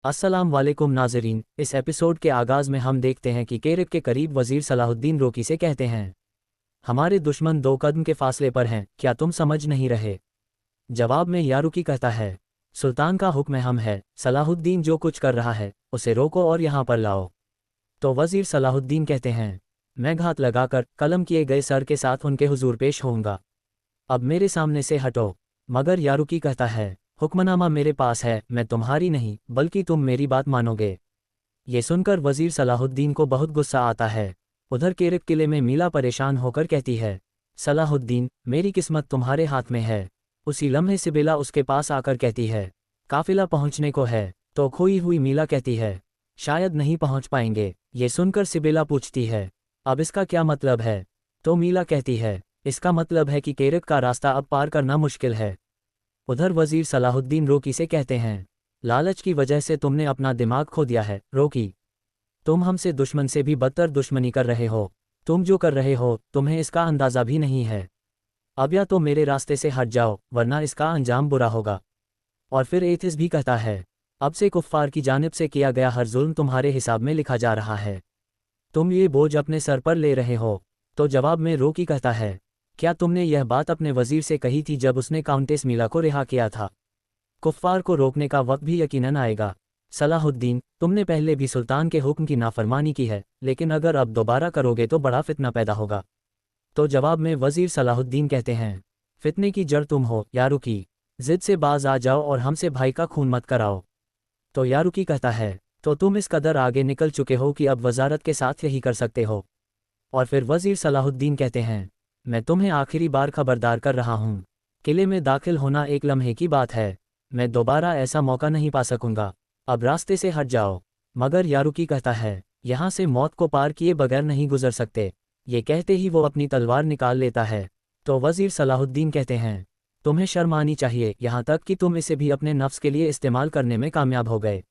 अस्सलाम वालेकुम नाज़रीन। इस एपिसोड के आगाज़ में हम देखते हैं कि केरब के करीब वज़ीर सलाहुद्दीन रोकी से कहते हैं, हमारे दुश्मन 2 कदम के फासले पर हैं, क्या तुम समझ नहीं रहे? जवाब में यारुकी कहता है, सुल्तान का हुक्म हम है, सलाहुद्दीन जो कुछ कर रहा है उसे रोको और यहाँ पर लाओ। तो वज़ीर सलाहुद्दीन कहते हैं, मैं घात लगाकर कलम किए गए सर के साथ उनके हुजूर पेश होऊंगा, अब मेरे सामने से हटो। मगर यारुकी कहता है, हुक्मनामा मेरे पास है, मैं तुम्हारी नहीं बल्कि तुम मेरी बात मानोगे। ये सुनकर वज़ीर सलाहुद्दीन को बहुत गुस्सा आता है। उधर केरब किले में मीला परेशान होकर कहती है, सलाहुद्दीन मेरी किस्मत तुम्हारे हाथ में है। उसी लम्हे सिबिला उसके पास आकर कहती है, काफिला पहुंचने को है। तो खोई हुई मीला कहती है, शायद नहीं पहुंच पाएंगे। ये सुनकर सिबिला पूछती है, अब इसका क्या मतलब है? तो मीला कहती है, इसका मतलब है कि केरब का रास्ता अब पार करना मुश्किल है। उधर वज़ीर सलाहुद्दीन रोकी से कहते हैं, लालच की वजह से तुमने अपना दिमाग खो दिया है रोकी। तुम हमसे दुश्मन से भी बदतर दुश्मनी कर रहे हो। तुम जो कर रहे हो तुम्हें इसका अंदाज़ा भी नहीं है। अब या तो मेरे रास्ते से हट जाओ वरना इसका अंजाम बुरा होगा। और फिर एथिस भी कहता है, अब से कुफ्फार की जानिब से किया गया हर जुल्म तुम्हारे हिसाब में लिखा जा रहा है। तुम ये बोझ अपने सर पर ले रहे हो। तो जवाब में रोकी कहता है, क्या तुमने यह बात अपने वज़ीर से कही थी जब उसने काउंटेस मीला को रिहा किया था? कुफ्फार को रोकने का वक्त भी यकीनन आएगा। सलाहुद्दीन तुमने पहले भी सुल्तान के हुक्म की नाफरमानी की है, लेकिन अगर अब दोबारा करोगे तो बड़ा फितना पैदा होगा। तो जवाब में वज़ीर सलाहुद्दीन कहते हैं, फितने की जड़ तुम हो यारुकी, ज़िद से बाज आ जाओ और हमसे भाई का खून मत कराओ। तो यारुकी कहता है, तो तुम इस कदर आगे निकल चुके हो कि अब वज़ारत के साथ यही कर सकते हो। और फिर वज़ीर सलाहुद्दीन कहते हैं, मैं तुम्हें आखिरी बार खबरदार कर रहा हूँ, किले में दाखिल होना एक लम्हे की बात है, मैं दोबारा ऐसा मौका नहीं पा सकूंगा, अब रास्ते से हट जाओ। मगर यारुकी कहता है, यहाँ से मौत को पार किए बगैर नहीं गुजर सकते। ये कहते ही वो अपनी तलवार निकाल लेता है। तो वज़ीर सलाहुद्दीन कहते हैं, तुम्हें शर्म आनी चाहिए, यहाँ तक कि तुम इसे भी अपने नफ्स के लिए इस्तेमाल करने में कामयाब हो गए।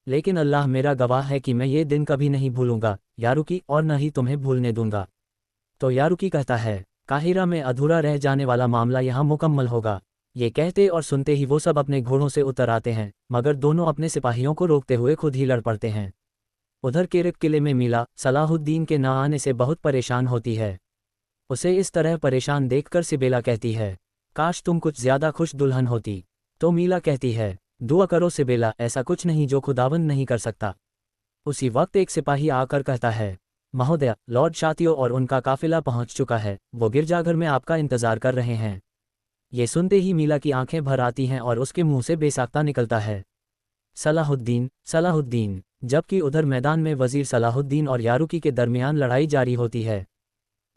लेकिन अल्लाह मेरा गवाह है कि मैं ये दिन कभी नहीं भूलूंगा यारुकी, और न ही तुम्हें भूलने दूंगा। तो यारुकी कहता है, काहिरा में अधूरा रह जाने वाला मामला यहाँ मुकम्मल होगा। ये कहते और सुनते ही वो सब अपने घोड़ों से उतर आते हैं, मगर दोनों अपने सिपाहियों को रोकते हुए खुद ही लड़ पड़ते हैं। उधर केरब किले में मीला सलाहुद्दीन के न आने से बहुत परेशान होती है। उसे इस तरह परेशान देखकर सिबेला कहती है, काश तुम कुछ ज़्यादा खुश दुल्हन होती। तो मीला कहती है, दुआ करो सिबेला, ऐसा कुछ नहीं जो खुदावंद नहीं कर सकता। उसी वक्त एक सिपाही आकर कहता है, महोदय लॉर्ड शातियो और उनका काफिला पहुंच चुका है, वो गिरजाघर में आपका इंतजार कर रहे हैं। ये सुनते ही मीला की आंखें भर आती हैं और उसके मुंह से बेसाख्ता निकलता है, सलाहुद्दीन सलाहुद्दीन। जबकि उधर मैदान में वज़ीर सलाहुद्दीन और यारुकी के दरमियान लड़ाई जारी होती है।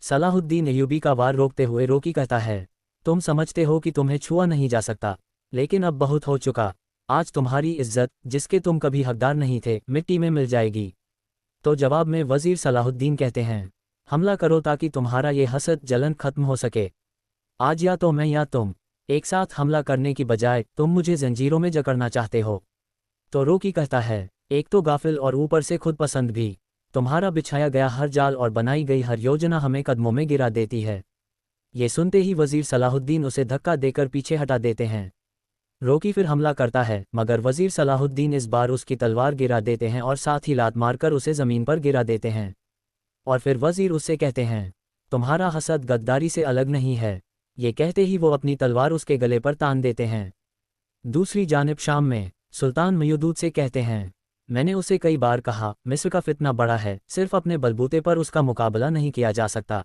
सलाहुद्दीन अय्यूबी का वार रोकते हुए रोकी कहता है, तुम समझते हो कि तुम्हें छुआ नहीं जा सकता, लेकिन अब बहुत हो चुका। आज तुम्हारी इज्जत, जिसके तुम कभी हकदार नहीं थे, मिट्टी में मिल जाएगी। तो जवाब में वज़ीर सलाहुद्दीन कहते हैं, हमला करो ताकि तुम्हारा ये हसद जलन खत्म हो सके। आज या तो मैं या तुम, एक साथ हमला करने की बजाय तुम मुझे जंजीरों में जकड़ना चाहते हो। तो रोकी कहता है, एक तो गाफिल और ऊपर से खुद पसंद भी। तुम्हारा बिछाया गया हर जाल और बनाई गई हर योजना हमें कदमों में गिरा देती है। ये सुनते ही वज़ीर सलाहुद्दीन उसे धक्का देकर पीछे हटा देते हैं। रोकी फिर हमला करता है, मगर वज़ीर सलाहुद्दीन इस बार उसकी तलवार गिरा देते हैं और साथ ही लात मारकर उसे ज़मीन पर गिरा देते हैं। और फिर वज़ीर उससे कहते हैं, तुम्हारा हसद गद्दारी से अलग नहीं है। ये कहते ही वो अपनी तलवार उसके गले पर तान देते हैं। दूसरी जानिब शाम में सुल्तान मयूदूद से कहते हैं, मैंने उसे कई बार कहा, मिस्र का फितना बड़ा है, सिर्फ अपने बलबूते पर उसका मुकाबला नहीं किया जा सकता।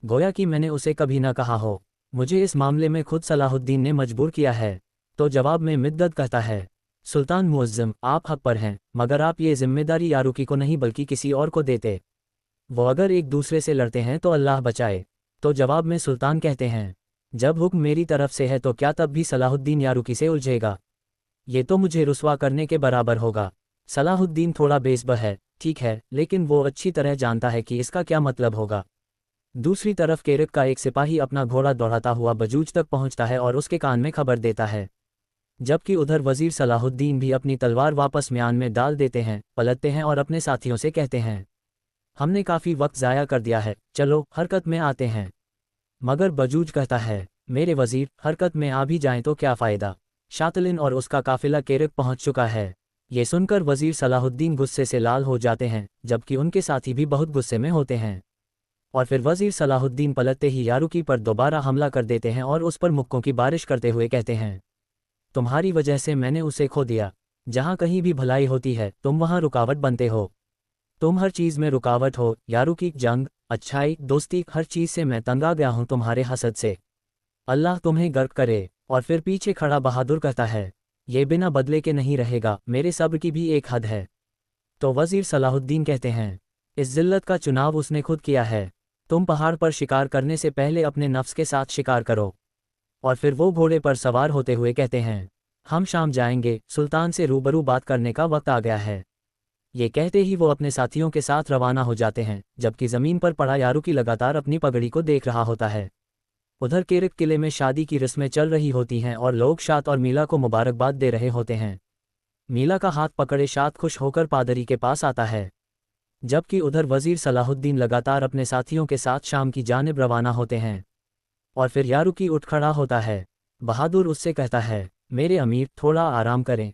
गोया कि मैंने उसे कभी न कहा हो। मुझे इस मामले में खुद सलाहुद्दीन ने मजबूर किया है। तो जवाब में मिद्दत कहता है, सुल्तान मुअज़्ज़म आप हक पर हैं, मगर आप ये जिम्मेदारी यारुकी को नहीं बल्कि किसी और को देते। वो अगर एक दूसरे से लड़ते हैं तो अल्लाह बचाए। तो जवाब में सुल्तान कहते हैं, जब हुक्म मेरी तरफ से है तो क्या तब भी सलाहुद्दीन यारुकी से उलझेगा? ये तो मुझे रुस्वा करने के बराबर होगा। सलाहुद्दीन थोड़ा बेसब्र है, ठीक है, लेकिन वो अच्छी तरह जानता है कि इसका क्या मतलब होगा। दूसरी तरफ केरब का एक सिपाही अपना घोड़ा दौड़ाता हुआ बजूज तक पहुंचता है और उसके कान में खबर देता है। जबकि उधर वज़ीर सलाहुद्दीन भी अपनी तलवार वापस म्यान में डाल देते हैं, पलटते हैं और अपने साथियों से कहते हैं, हमने काफ़ी वक्त ज़ाया कर दिया है, चलो हरकत में आते हैं। मगर बजूज कहता है, मेरे वज़ीर हरकत में आ भी जाएं तो क्या फ़ायदा? शातलिन और उसका काफिला केरब पहुंच चुका है। ये सुनकर वजीर सलाहुद्दीन गुस्से से लाल हो जाते हैं, जबकि उनके साथी भी बहुत गुस्से में होते हैं। और फिर वजीर सलाहुद्दीन पलटते ही यारुकी पर दोबारा हमला कर देते हैं और उस पर मुक्कों की बारिश करते हुए कहते हैं, तुम्हारी वजह से मैंने उसे खो दिया। जहाँ कहीं भी भलाई होती है तुम वहाँ रुकावट बनते हो। तुम हर चीज़ में रुकावट हो यारुकी, जंग, अच्छाई, दोस्ती, हर चीज़ से मैं तंग आ गया हूँ तुम्हारे हसद से। अल्लाह तुम्हें गर्क करे। और फिर पीछे खड़ा बहादुर कहता है, ये बिना बदले के नहीं रहेगा, मेरे सब्र की भी एक हद है। तो वजीर सलाहुद्दीन कहते हैं, इस जिल्लत का चुनाव उसने खुद किया है। तुम पहाड़ पर शिकार करने से पहले अपने नफ्स के साथ शिकार करो। और फिर वो घोड़े पर सवार होते हुए कहते हैं, हम शाम जाएंगे, सुल्तान से रूबरू बात करने का वक्त आ गया है। ये कहते ही वो अपने साथियों के साथ रवाना हो जाते हैं, जबकि ज़मीन पर पड़ा यारुकी लगातार अपनी पगड़ी को देख रहा होता है। उधर केरक किले में शादी की रस्में चल रही होती हैं और लोग शात और मीला को मुबारकबाद दे रहे होते हैं। मीला का हाथ पकड़े शात खुश होकर पादरी के पास आता है, जबकि उधर वजीर सलाहुद्दीन लगातार अपने साथियों के साथ शाम की जानिब रवाना होते हैं। और फिर यारुकी उठ खड़ा होता है। बहादुर उससे कहता है, मेरे अमीर, थोड़ा आराम करें।